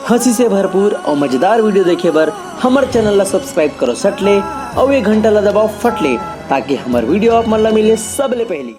हंसी से भरपूर और मजेदार वीडियो देखे बर हमारे चैनल ला सब्सक्राइब करो सटले और ये घंटा ला दबाओ फटले ताकि हमारे वीडियो आप मन ला मिले सबले पहली।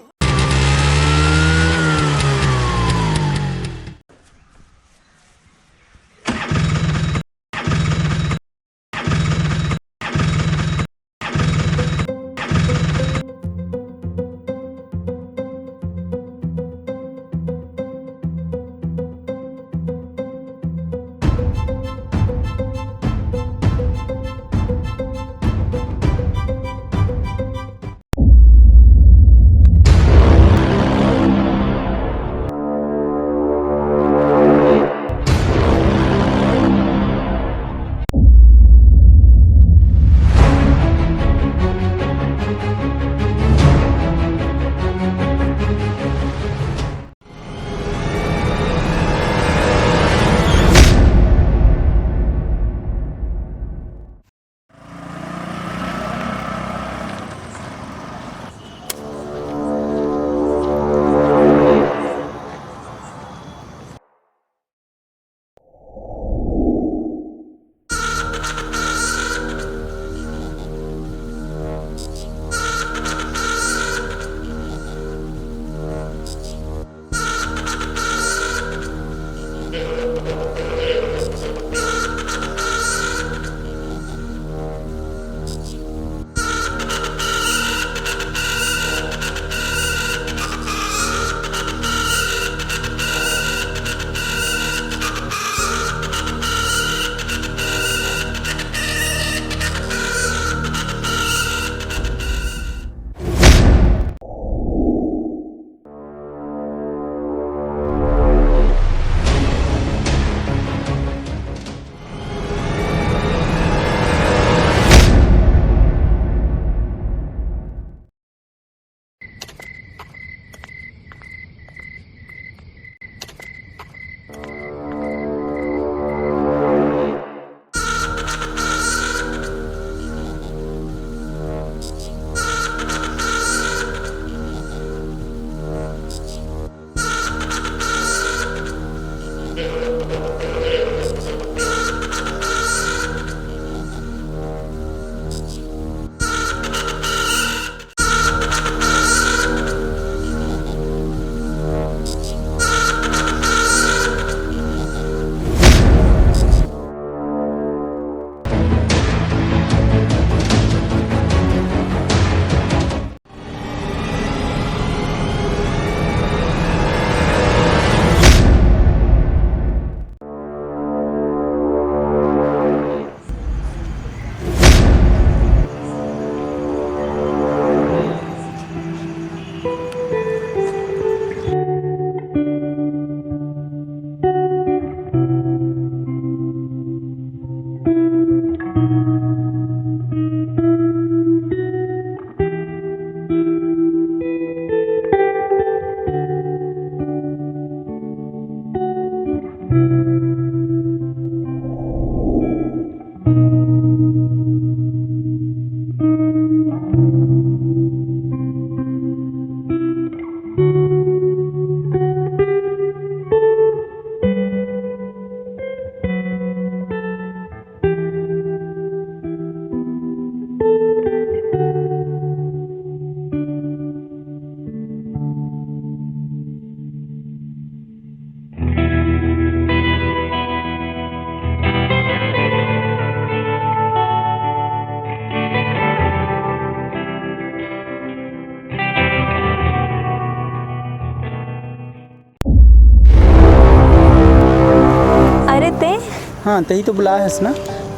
हाँ तही तो बुलाया हस ना।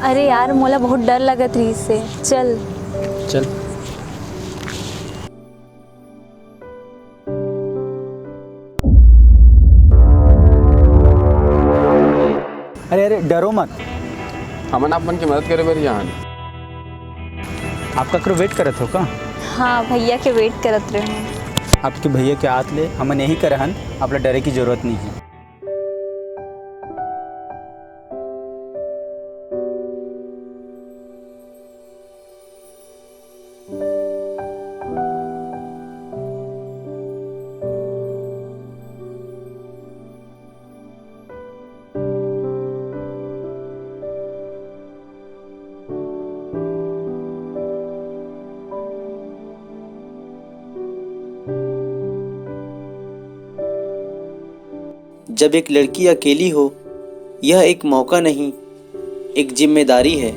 अरे यार मोला बहुत डर लगत रही से। चल चल। अरे अरे डरो मत, हमन आपमन की मदद करे बर यहाँ आपका करो वेट करत हो का? हाँ भैया के वेट करत रहे। आपके भैया के हाथ ले हमन यही करहन, आपला डरे की जरूरत नहीं है। जब एक लड़की अकेली हो, यह एक मौका नहीं, एक जिम्मेदारी है।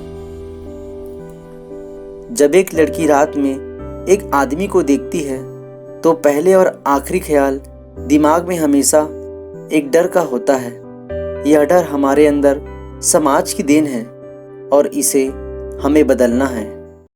जब एक लड़की रात में एक आदमी को देखती है तो पहले और आखिरी ख्याल दिमाग में हमेशा एक डर का होता है। यह डर हमारे अंदर समाज की देन है और इसे हमें बदलना है।